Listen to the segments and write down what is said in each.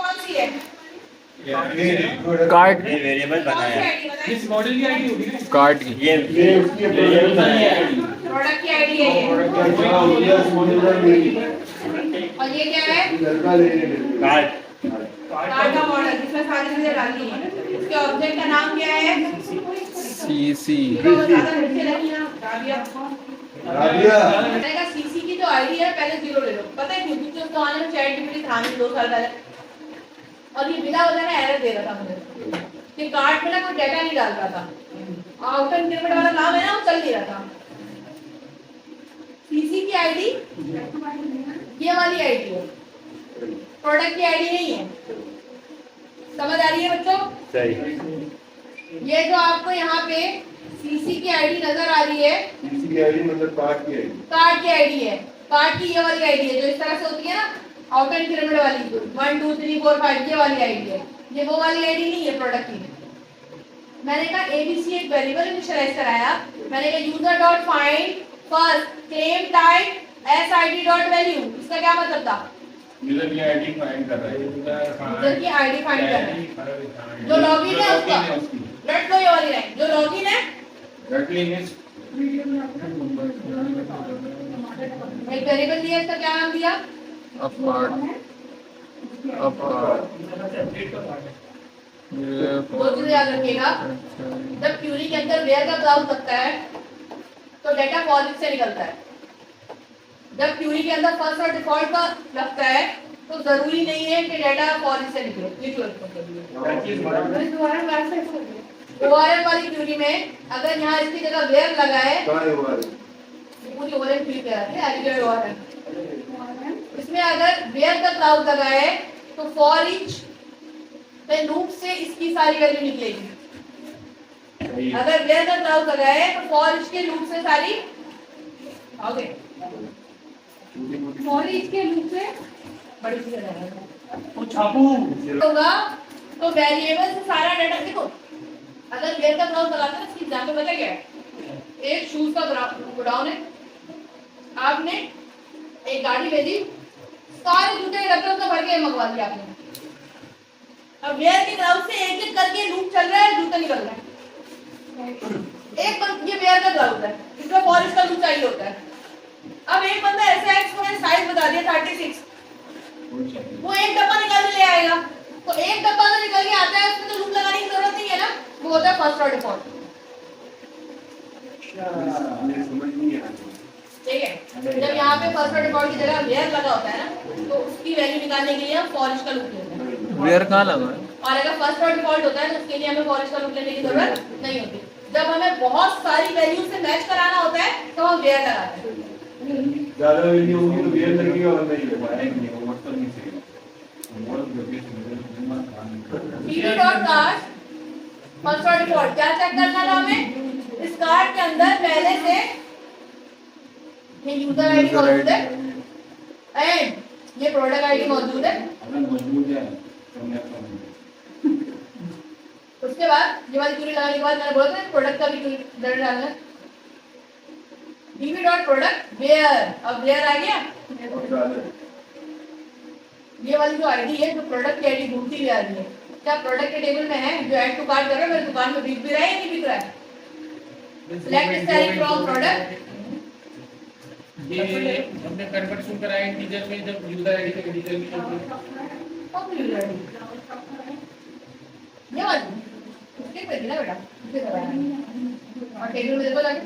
कौन सी है? Card variable बनाया है। इस मॉडल की आईडी होगी ना, कार्ड की ये उसकी वेरिएबल बनाया है। प्रोडक्ट की आईडी है ये। और ये क्या है? कार्ड कार्ड का मॉडल, इसमें सारी चीजें डालनी है। इसके ऑब्जेक्ट का नाम क्या है? सीसी तो ज्यादा नीचे नहीं ना, राबिया। राबिया मैंने कहा सीसी की जो आईडी है पहले 0 ले लो। पता है क्यों? क्योंकि उस जमाने में चैट जीपीटी था नहीं 2 साल पहले, और ये बिना वजह ना एरर दे रहा था मुझे कि कार्ड में ना कोई डाटा नहीं डाल रहा था। आउट एंड पिरामिड वाला काम है ना, वो चल नहीं रहा था। सीसी की आईडी ये वाली आईडी है, प्रोडक्ट की आईडी नहीं है। समझ आ रही है बच्चों? सही। ये जो आपको यहाँ पे सीसी की आईडी नजर आ रही है, किसी की आईडी मतलब कार्ड की आईडी। कार्ड की आईडी है। कार्ड की ये वाली आईडी है जो इस तरह से होती है ना, आउट एंड पिरामिड वाली 1 2 3 4 5 ये वाली आईडी है। ये वो वाली आईडी नहीं है प्रोडक्ट की। मैंने कहा एबीसी एक वेरिएबल इनिशियलाइज कराया। मैंने कहा user dot find first claim type SID dot value. इसका क्या मतलब था? यूजर की आईडी फाइंड कर रहा है, यूजर की आईडी फाइंड कर रहा है। जो लॉगिन है उसका रट लो, ये वाली लाइन जो लॉगिन है एक वेरिएबल दिया, इसका क्या नाम दिया? अब कार्ड अब कार्ड दो चीजें याद रखिएगा। जब क्यूरी के अंदर वेयर का क्लाउज लगता है तो डेटा फॉर ईच से निकलता है। जब क्यूरी के अंदर फर्स्ट और डिफॉल्ट का लगता है तो जरूरी नहीं है कि डेटा फॉर ईच से निकले। ओआरएम वाली क्यूरी में अगर यहाँ इसकी जगह वेयर लगा है, कहाँ है वो वाला? पूरी ओआरएम क्यूरी पे आती है एलिगेटर ओआरएम। इसमें अगर वेयर का क्लाउज लगा है तो फॉर ईच पे लूप से इसकी सारी वैल्यू निकलेगी। अगर वेयर का क्लाउज लगा है तो फॉर ईच के लूप से सारी ओके फॉर ईच के लूप से बड़ी चीज वो छापू होगा तो वेरिएबल से सारा डाटा देखो। अगर वेयर का क्लाउज लगाते हैं इसकी एग्जांपल बता क्या है? एक शूज का गोडाउन है, आपने एक गाड़ी भेजी, सारे जूते रखे उसका भर के मंगवा दिया आपने। अब वेयर के क्लाउज से एक एक करके लूप चल रहा है, जूते निकल रहे हैं। ये वेयर का क्लाउज है, इसमें फॉरेस्ट का लूप चाहिए होता है। अब एक बंदा ऐसा है इसको साइज बता दिया 36, वो एक डब्बा निकाल के ले आएगा। तो एक डब्बा तो निकल के आता है, उसमें तो लूप लगाने की जरूरत नहीं है ना, वो होता है फर्स्ट और डिफॉल्ट। ठीक है, जब यहाँ पे फर्स्ट और डिफॉल्ट की जगह वेयर लगा होता है ना, तो उसकी वैल्यू निकालने के लिए हम फॉर ईच का लूप लेते हैं। वेयर कहाँ लगा है? और अगर फर्स्ट और डिफॉल्ट होता है तो उसके लिए हमें फॉर ईच का लूप लेने की जरूरत नहीं होती। जब हमें बहुत सारी वैल्यू से मैच कराना होता है तो हम वेयर लगाते हैं। ज्यादा वैल्यू होगी तो वेयर लगेगी और नहीं होगा। टीवी डॉट कार्ड फर्स्ट और डिफॉल्ट क्या चेक करना था हमें? इस कार्ड के अंदर पहले से ये यूजर आईडी मौजूद है एंड ये प्रोडक्ट आईडी मौजूद है। उसके बाद ये वाली क्यूरी लगाने के बाद मैंने बोला था प्रोडक्ट का भी डाटा डालना है। टीवी डॉट प्रोडक्ट वेयर, अब वेयर आ गया। ये वाली जो आईडी है जो प्रोडक्ट की आईडी ढूंढती हुई आ रही है, क्या प्रोडक्ट के टेबल में है? जो ऐड टू कार्ट कर रहा है मेरी दुकान में बिक भी रहा है या नहीं बिक रहा है? Select style from product. ये हमने कन्वर्शन कराया इंटीजर में, जब यूजर आईडी का डिजिटल में ये वाली इसके पे दिला बेटा, इसे कराया और टेबल में देखो जाके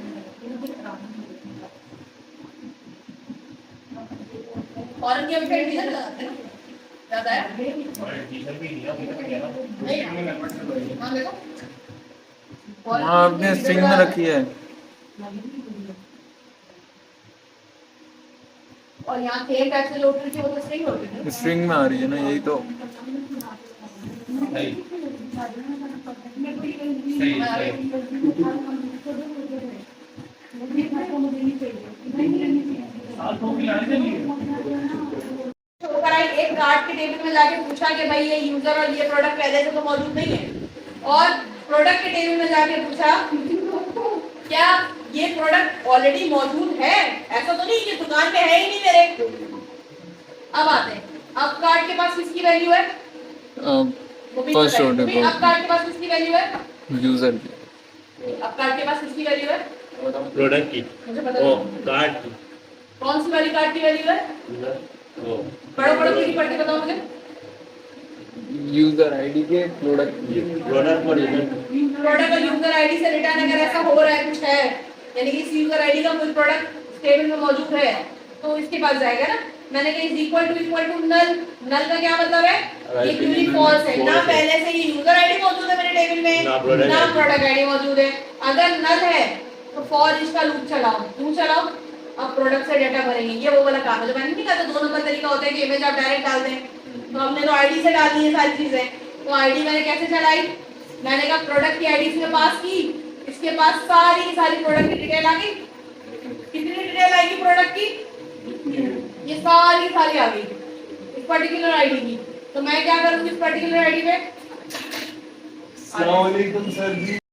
फॉरन की अभी इंटीजर लगाते हैं ज्यादा है इंटीजर भी दिया नहीं हां देखो हाँ आपने स्ट्रिंग में रखी है। और यहाँ सेम टाइप से लोड करके वो तो स्ट्रिंग होती है। स्ट्रिंग में आ रही है ना, यही तो। सही सही सही एक कार्ड के टेबल में जाके पूछा कि भाई ये यूजर और ये प्रोडक्ट पहले से तो मौजूद नहीं है, और प्रोडक्ट के टेबल में जाके पूछा क्या ये प्रोडक्ट ऑलरेडी मौजूद है? ऐसा तो नहीं कि दुकान पे है ही नहीं मेरे। अब आते हैं, अब कार्ड के पास किसकी वैल्यू है? वो भी फर्स्ट पता है। ऑर्डर तुम्हें अब कार्ड के पास किसकी वैल्यू है? यूजर की अब कार्ड के पास किसकी वैल्यू है? प्रोडक्ट की मुझे पता ओ नहीं। कार्ड की कौन सी वाली कार्ड की वैल्यू है? ओ पढ़ो किसकी पढ़ के बताओ मुझे। यूजर आईडी के प्रोडक्ट की प्रोडक्ट और यूजर प्रोडक्ट और यूजर आईडी से रिटर्न अगर ऐसा हो रहा है कुछ है, यानी कि इस यूजर आईडी का कोई प्रोडक्ट टेबल में मौजूद है, तो इसके पास जाएगा ना। मैंने कहा इज इक्वल टू नल। नल का क्या मतलब है? ये क्योंकि फॉल्स है ना, पहले से ही यूजर आईडी मौजूद है मेरे टेबल में, ना प्रोडक्ट आईडी मौजूद है। अगर नल है तो फॉर इसका लूप चलाओ, क्यों चलाओ? अब प्रोडक्ट से डाटा भरेंगे, ये वो वाला काम है जो मैंने नहीं कहा था। 2 नंबर तरीका होता है कि इमेज आप डायरेक्ट डाल दें, तो हमने तो आईडी से डाल दी है सारी चीजें। तो आईडी मैंने कैसे चलाई? मैंने कहा प्रोडक्ट की आईडी इसमें पास की, इसके पास सारी की सारी प्रोडक्ट की डिटेल आ गई। कितनी डिटेल आएगी प्रोडक्ट की? ये सारी सारी आ गई इस पर्टिकुलर आईडी की। तो मैं क्या करूंगी इस पर्टिकुलर आईडी पे? अस्सलाम वालेकुम सर जी।